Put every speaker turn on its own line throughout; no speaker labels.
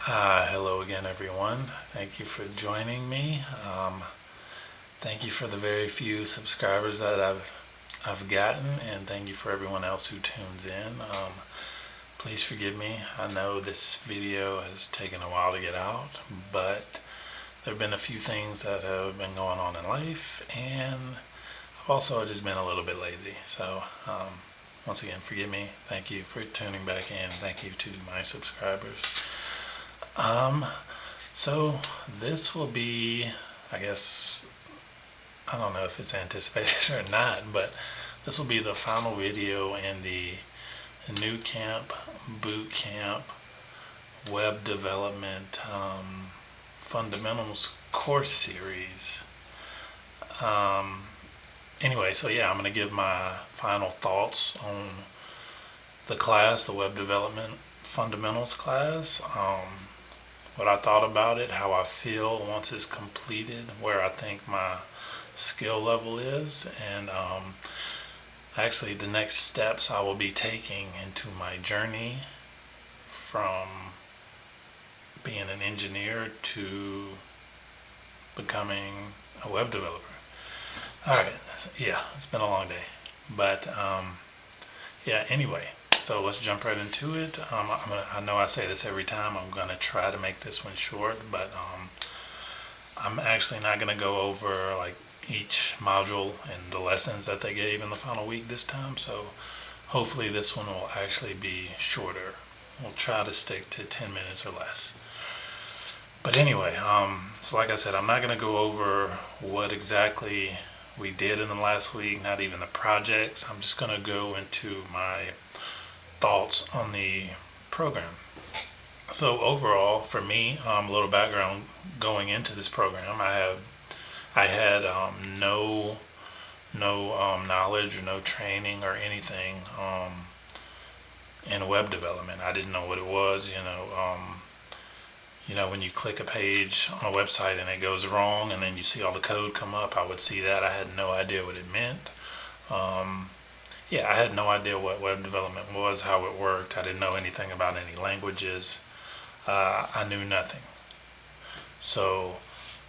Hello again, everyone. Thank you for joining me. Thank you for the very few subscribers that I've gotten, and thank you for everyone else who tunes in. Please forgive me. I know this video has taken a while to get out, but there have been a few things that have been going on in life, and I've also just been a little bit lazy. So, once again, forgive me. Thank you for tuning back in. Thank you to my subscribers. Um, so this will be, I guess, I don't know if it's anticipated or not, but this will be the final video in the NuCamp Boot Camp Web Development Fundamentals course series. Anyway, so yeah, I'm going to give my final thoughts on the class, the Web Development Fundamentals class. What I thought about it, how I feel once it's completed, where I think my skill level is, and actually the next steps I will be taking into my journey from being an engineer to becoming a web developer. Alright, yeah, it's been a long day, but yeah, anyway, so let's jump right into it. I know I say this every time. I'm going to try to make this one short, but I'm actually not going to go over like each module and the lessons that they gave in the final week this time. So hopefully this one will actually be shorter. We'll try to stick to 10 minutes or less. But anyway, so like I said, I'm not going to go over what exactly we did in the last week, not even the projects. I'm just going to go into my thoughts on the program. So overall, for me, a little background going into this program, I had no knowledge or no training or anything in web development. I didn't know what it was. When you click a page on a website and it goes wrong, and then you see all the code come up, I would see that. I had no idea what it meant. Yeah, I had no idea what web development was, how it worked. I didn't know anything about any languages. I knew nothing. So,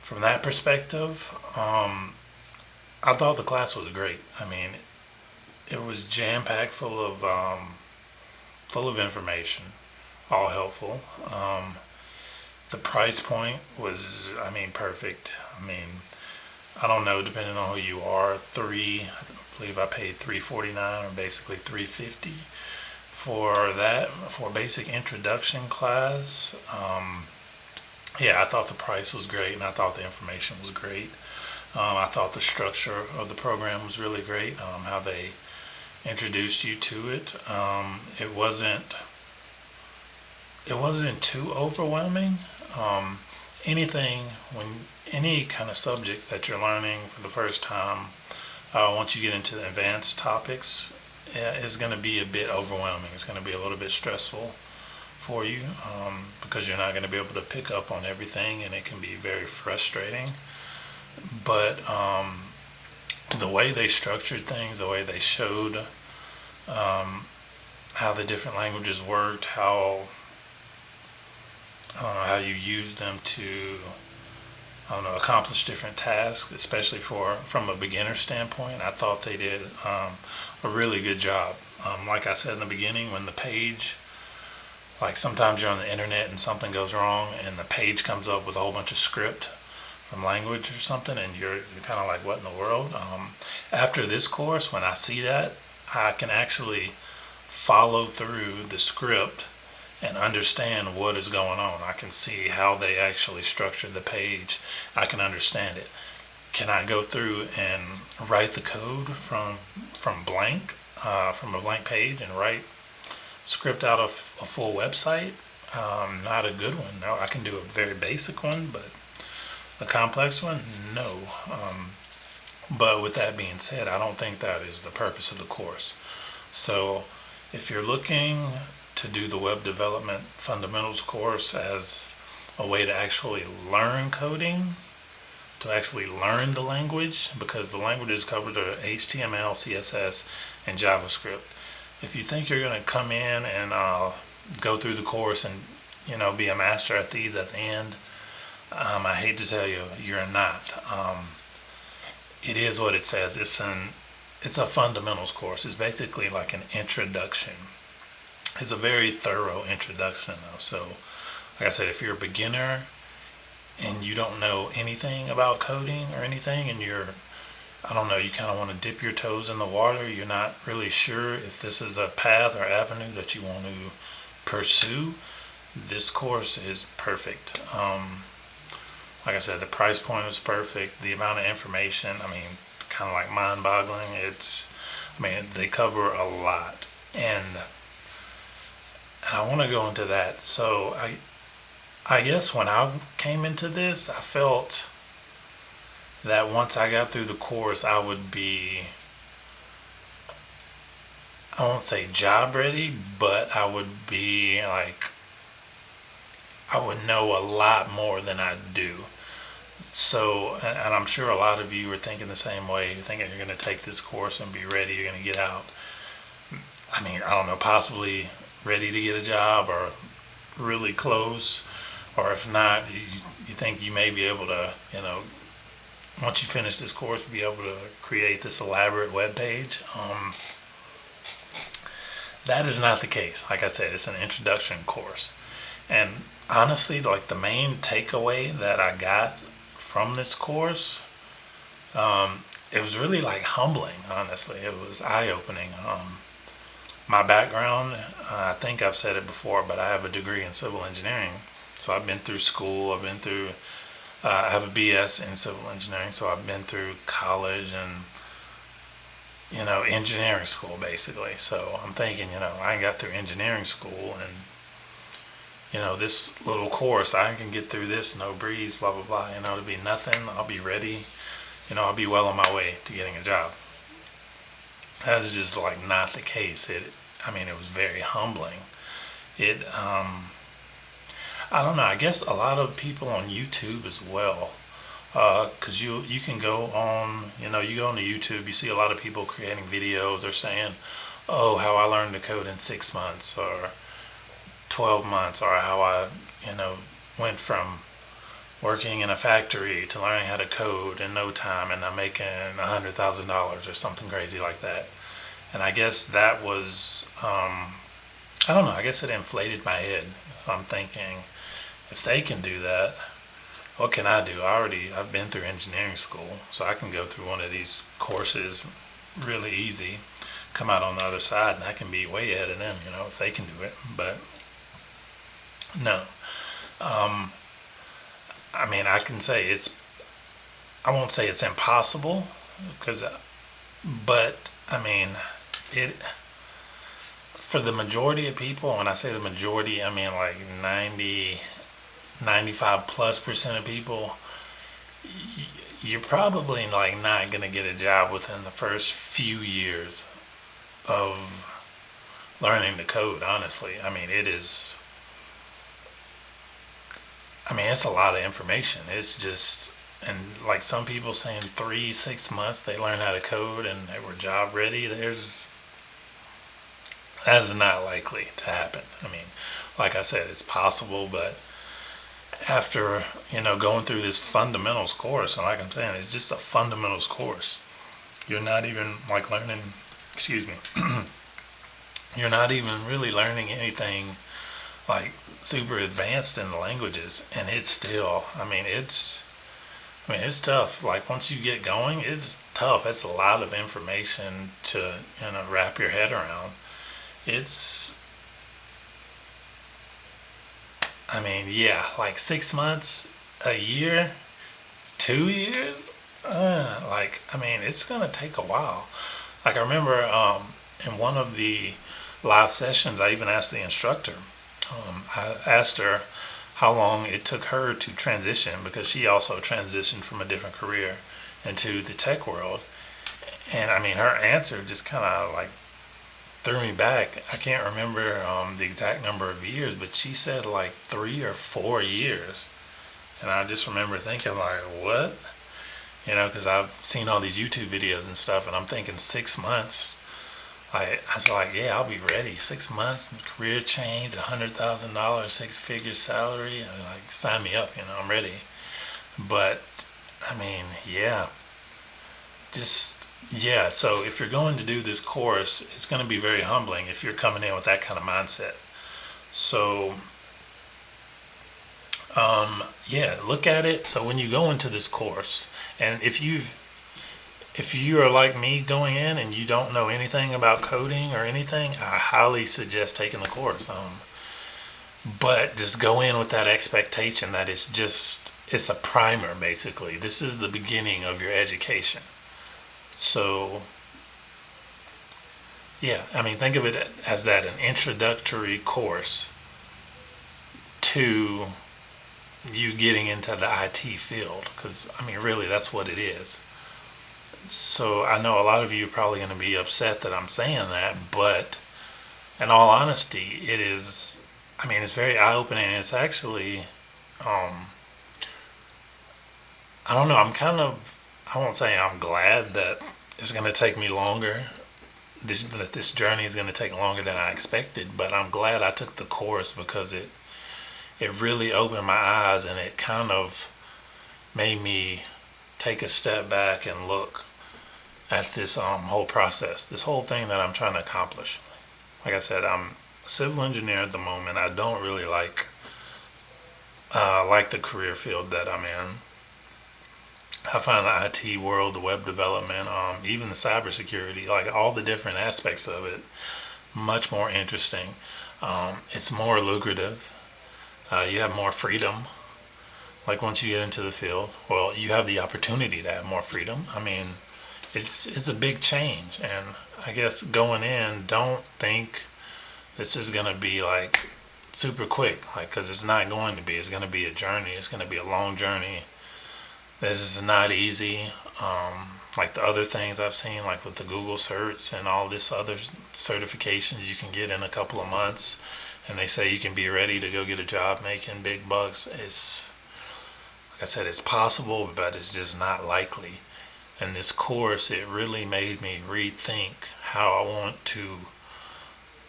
from that perspective, I thought the class was great. I mean, it was jam-packed full of information, all helpful. The price point was, perfect. I don't know, depending on who you are, I believe I paid $349 or basically $350 for that, for a basic introduction class. Yeah, I thought the price was great, and I thought the information was great. I thought the structure of the program was really great, how they introduced you to it. It wasn't too overwhelming. Any kind of subject that you're learning for the first time, once you get into the advanced topics, is going to be a bit overwhelming. It's going to be a little bit stressful for you, because you're not going to be able to pick up on everything, and it can be very frustrating. But the way they structured things, the way they showed how the different languages worked, how how you use them to accomplish different tasks, especially from a beginner standpoint. I thought they did a really good job. Like I said in the beginning, when the page, like sometimes you're on the internet and something goes wrong and the page comes up with a whole bunch of script from language or something, and you're kind of like, what in the world? After this course, when I see that, I can actually follow through the script and understand what is going on. I can see how they actually structure the page. I can understand it. Can I go through and write the code from blank, from a blank page, and write script out of a full website? Not a good one. No, I can do a very basic one, but a complex one, no. But with that being said, I don't think that is the purpose of the course. So if you're looking to do the web development fundamentals course as a way to actually learn coding, to actually learn the language, because the languages covered are HTML, CSS, and JavaScript. If you think you're going to come in and go through the course and be a master at these at the end. I hate to tell you, you're not. It is what it says. It's a fundamentals course. It's basically like an introduction. It's a very thorough introduction though. So, like I said, if you're a beginner and you don't know anything about coding or anything, and I don't know, you kind of want to dip your toes in the water, you're not really sure if this is a path or avenue that you want to pursue, this course is perfect. Like I said, the price point was perfect. The amount of information, I mean, kind of like mind-boggling. They cover a lot, and I want to go into that. So I guess when I came into this, I felt that once I got through the course, I would be, I won't say job ready, but I would be like, I would know a lot more than I do. So, and I'm sure a lot of you are thinking the same way. You're thinking you're going to take this course and be ready, you're going to get out. I mean, I don't know, possibly ready to get a job or really close. Or if not, you think you may be able to, once you finish this course, be able to create this elaborate web page. That is not the case. Like I said, it's an introduction course. And honestly, like the main takeaway that I got from this course, it was really like humbling, honestly. It was eye-opening. My background, I think I've said it before, but I have a degree in civil engineering. So I've been through school, I have a BS in civil engineering, so I've been through college and, engineering school basically. So I'm thinking, I got through engineering school and, this little course, I can get through this, no breeze, blah, blah, blah, it'll be nothing. I'll be ready, I'll be well on my way to getting a job. That is just like not the case. It was very humbling. I don't know, I guess a lot of people on YouTube as well, because you can go on, you go on to YouTube, you see a lot of people creating videos. They're saying, oh, how I learned to code in 6 months or 12 months, or how I, went from working in a factory to learning how to code in no time and I'm making $100,000 or something crazy like that. And I guess that was, I don't know, I guess it inflated my head. So I'm thinking, if they can do that, what can I do? I've been through engineering school, so I can go through one of these courses really easy, come out on the other side, and I can be way ahead of them, if they can do it. But no. I can say I won't say it's impossible, but it, for the majority of people, when I say the majority, I mean like 95+% of people, you're probably like not going to get a job within the first few years of learning to code, honestly. It's a lot of information. It's just, and like some people saying 3-6 months they learn how to code and they were job ready. That's not likely to happen. Like I said, it's possible, but after, going through this fundamentals course, and like I'm saying, it's just a fundamentals course. You're not even like learning, excuse me, you're not even really learning anything like super advanced in the languages, and it's still, it's tough. Like once you get going, it's tough. It's a lot of information to, wrap your head around. Like 6 months, a year, 2 years. It's gonna take a while. Like I remember in one of the live sessions, I even asked the instructor. I asked her how long it took her to transition, because she also transitioned from a different career into the tech world. And her answer just kind of like threw me back. I can't remember the exact number of years, but she said like 3 or 4 years. And I just remember thinking like, what? Because I've seen all these YouTube videos and stuff, and I'm thinking 6 months. I was like, yeah, I'll be ready. 6 months, career change, $100,000, six-figure salary. Like, sign me up. I'm ready. But I mean, yeah, just yeah. So if you're going to do this course, it's going to be very humbling if you're coming in with that kind of mindset. So yeah, look at it. So when you go into this course, and if you are like me going in and you don't know anything about coding or anything, I highly suggest taking the course. But just go in with that expectation that it's a primer basically. This is the beginning of your education. So yeah, I mean, think of it as that an introductory course to you getting into the IT field, because I mean, really, that's what it is. So I know a lot of you are probably going to be upset that I'm saying that, but in all honesty, it is. I mean, it's very eye opening. It's actually, um, I don't know. I won't say I'm glad that it's going to take me longer. This journey is going to take longer than I expected, but I'm glad I took the course because it really opened my eyes, and it kind of made me take a step back and look at this whole process, this whole thing that I'm trying to accomplish. Like I said, I'm a civil engineer at the moment. I don't really like the career field that I'm in. I find the IT world, the web development, even the cybersecurity, like all the different aspects of it, much more interesting. It's more lucrative. You have more freedom. Like once you get into the field, well, you have the opportunity to have more freedom. I mean, it's a big change, and I guess going in, don't think this is gonna be like super quick, like because it's not going to be. It's gonna be a journey. It's gonna be a long journey. This is not easy. Like the other things I've seen, like with the Google certs and all this other certifications you can get in a couple of months, and they say you can be ready to go get a job making big bucks. It's like I said, it's possible, but it's just not likely. And this course, it really made me rethink how I want to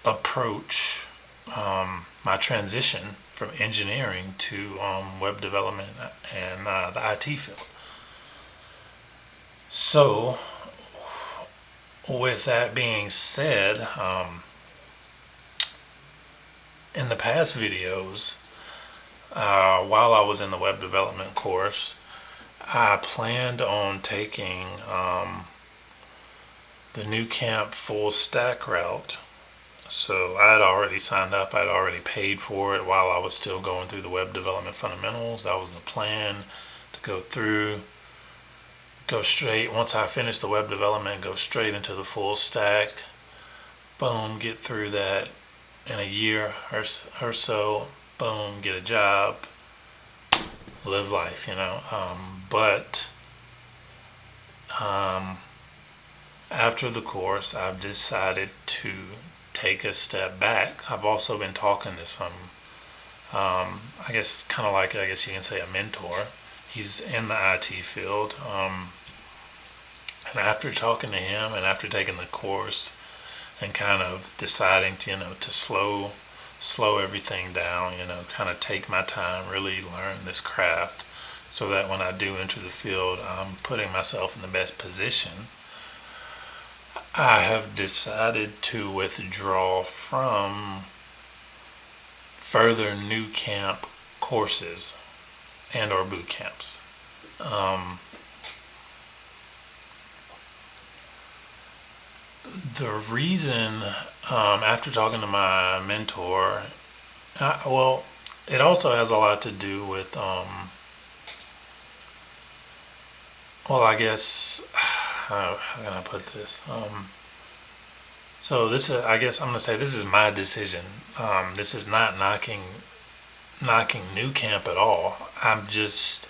approach my transition from engineering to web development and the IT field. So, with that being said, in the past videos, while I was in the web development course, I planned on taking the NuCamp full stack route. So I had already signed up. I'd already paid for it while I was still going through the web development fundamentals. That was the plan, to go straight. Once I finished the web development, go straight into the full stack. Boom, get through that in a year or so. Boom, get a job, live life. But after the course, I've decided to take a step back. I've also been talking to some, I guess, kind of like, I guess you can say, a mentor. He's in the IT field. And after talking to him and after taking the course and kind of deciding to slow everything down, kind of take my time, really learn this craft so that when I do enter the field, I'm putting myself in the best position. I have decided to withdraw from further NuCamp courses and or boot camps. The reason, after talking to my mentor, well, it also has a lot to do with, well, I guess, how can I put this? So this is, I guess I'm gonna say this is my decision. This is not knocking NuCamp at all. I'm just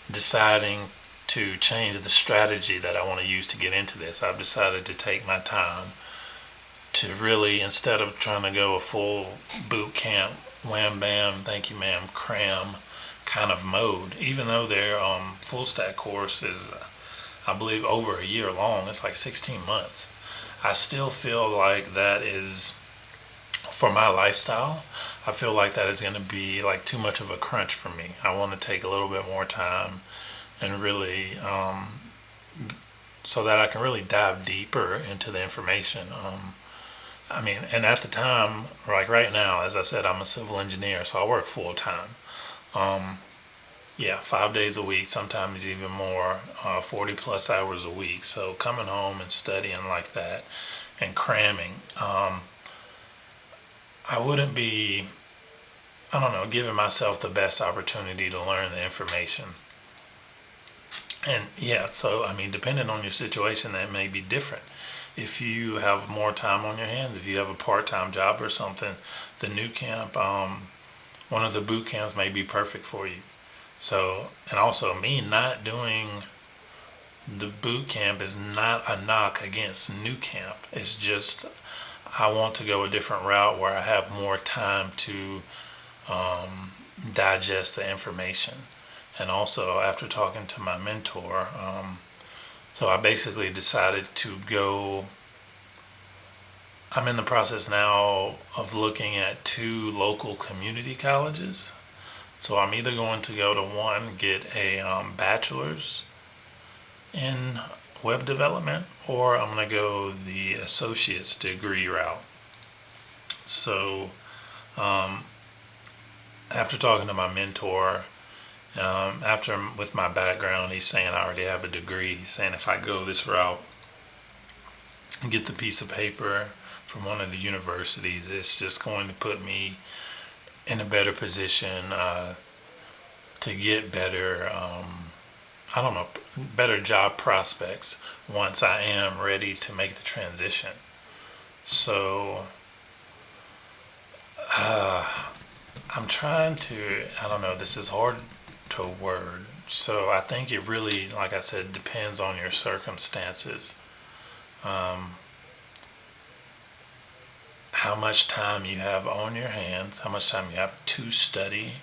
deciding to change the strategy that I want to use to get into this. I've decided to take my time to really, instead of trying to go a full boot camp, wham bam, thank you ma'am, cram kind of mode, even though their full stack course is, I believe, over a year long. It's like 16 months. I still feel like that is for my lifestyle. I feel like that is going to be like too much of a crunch for me. I want to take a little bit more time and really so that I can really dive deeper into the information. I mean, and at the time, like right now, as I said, I'm a civil engineer, so I work full time. Yeah, 5 days a week, sometimes even more, 40 plus hours a week. So coming home and studying like that and cramming, I wouldn't be, I don't know, giving myself the best opportunity to learn the information. And yeah, so I mean, depending on your situation, that may be different. If you have more time on your hands, if you have a part-time job or something, the new camp, one of the boot camps may be perfect for you. So, and also me not doing the boot camp is not a knock against new camp. It's just I want to go a different route where I have more time to digest the information. And also, after talking to my mentor, so I basically decided to go. I'm in the process now of looking at two local community colleges. So I'm either going to go to one, get a bachelor's in web development, or I'm going to go the associate's degree route. So after talking to my mentor, after with my background, he's saying I already have a degree. He's saying if I go this route and get the piece of paper from one of the universities, it's just going to put me in a better position to get better, I don't know, better job prospects once I am ready to make the transition. So I'm trying to, I don't know, this is hard to word. So I think it really, like I said, depends on your circumstances. How much time you have on your hands, how much time you have to study.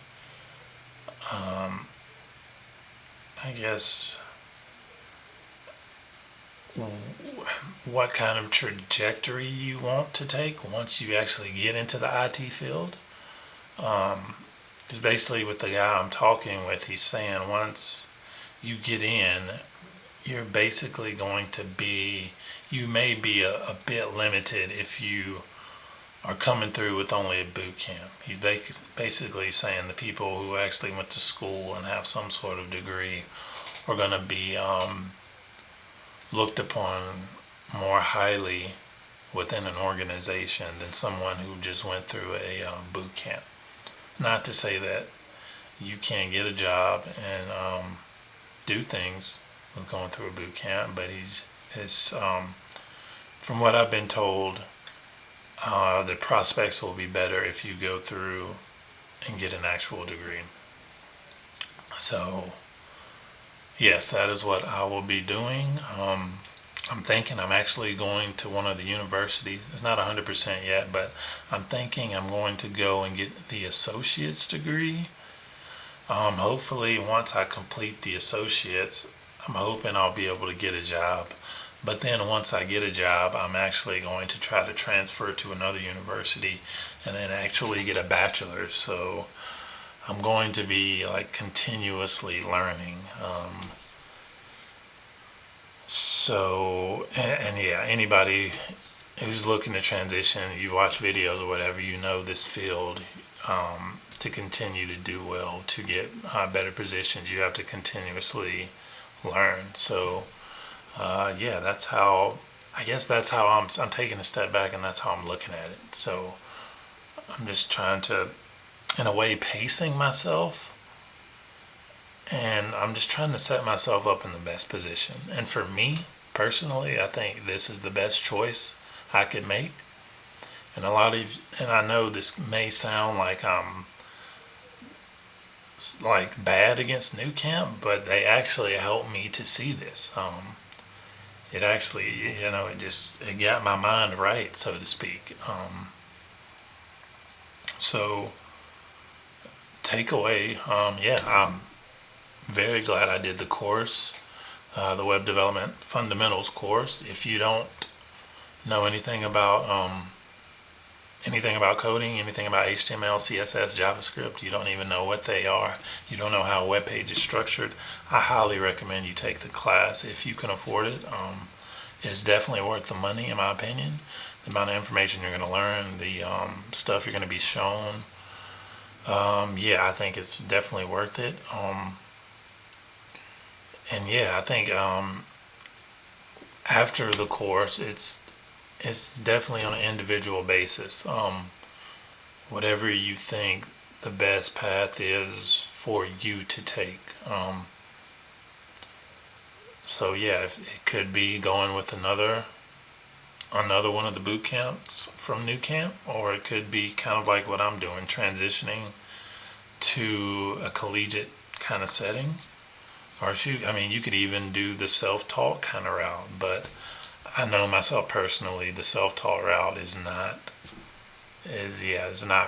I guess what kind of trajectory you want to take once you actually get into the IT field. Because basically, with the guy I'm talking with, he's saying once you get in, you're basically going to be, you may be a bit limited if you are coming through with only a boot camp. He's basically saying the people who actually went to school and have some sort of degree are going to be looked upon more highly within an organization than someone who just went through a boot camp. Not to say that you can't get a job and do things with going through a boot camp, but it's from what I've been told, the prospects will be better if you go through and get an actual degree. So yes, that is what I will be doing. I'm thinking I'm actually going to one of the universities. It's not 100% yet, but I'm thinking I'm going to go and get the associate's degree. Hopefully, once I complete the associates, I'm hoping I'll be able to get a job. But then once I get a job, I'm actually going to try to transfer to another university and then actually get a bachelor's. So I'm going to be like continuously learning. And yeah, anybody who's looking to transition, you watch videos or whatever, you know this field, to continue to do well, to get better positions, you have to continuously learn. So, yeah, that's how, I guess that's how I'm taking a step back and that's how I'm looking at it. So I'm just trying to, in a way, pacing myself. And I'm just trying to set myself up in the best position. And for me, personally, I think this is the best choice I could make. And and I know this may sound like I'm like bad against NuCamp, but they actually helped me to see this. It actually, it got my mind right, so to speak. So takeaway, yeah, I'm very glad I did the course, the web development fundamentals course. If you don't know anything about coding, anything about HTML, CSS, JavaScript, you don't even know what they are, you don't know how a web page is structured, I highly recommend you take the class if you can afford it. It's definitely worth the money, in my opinion. The amount of information you're going to learn, the stuff you're going to be shown. Yeah, I think it's definitely worth it. And yeah, I think after the course, it's definitely on an individual basis. Whatever you think the best path is for you to take. So yeah, it could be going with another one of the boot camps from NuCamp, or it could be kind of like what I'm doing, transitioning to a collegiate kind of setting. Or I mean, you could even do the self-taught kind of route, but I know myself personally, the self-taught route is not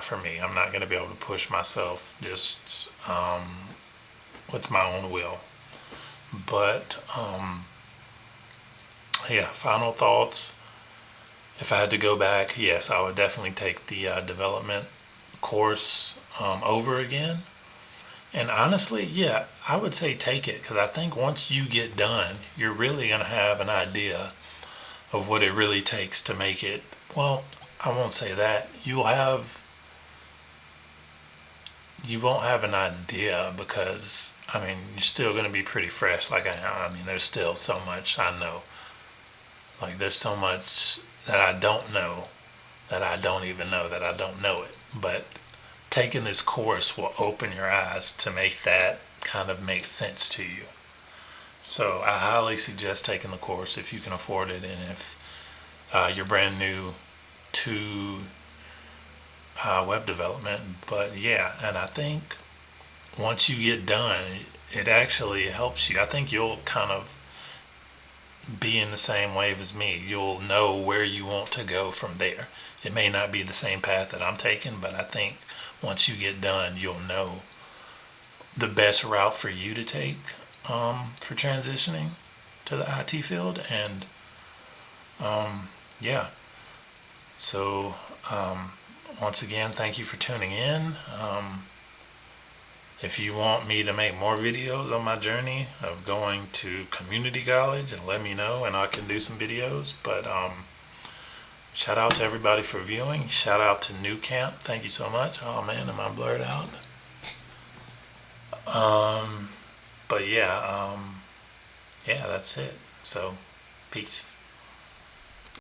for me. I'm not going to be able to push myself just with my own will. But yeah, final thoughts. If I had to go back, yes, I would definitely take the development course over again. And honestly, yeah, I would say take it, because I think once you get done, you're really going to have an idea of what it really takes to make it. Well, I won't say that. You won't have an idea, because I mean, you're still going to be pretty fresh. Like I mean, there's still so much I know. Like there's so much that I don't know, that I don't even know that I don't know it. But taking this course will open your eyes to make that kind of make sense to you. So I highly suggest taking the course if you can afford it, and if you're brand new to web development. But yeah, and I think once you get done, it actually helps you. I think you'll kind of be in the same wave as me. You'll know where you want to go from there. It may not be the same path that I'm taking, but I think once you get done, you'll know the best route for you to take for transitioning to the IT field. And yeah, so once again, thank you for tuning in. If you want me to make more videos on my journey of going to community college, and let me know, and I can do some videos. But shout out to everybody for viewing. Shout out to NuCamp. Thank you so much. Oh man, am I blurred out? But yeah, yeah, that's it. So, peace.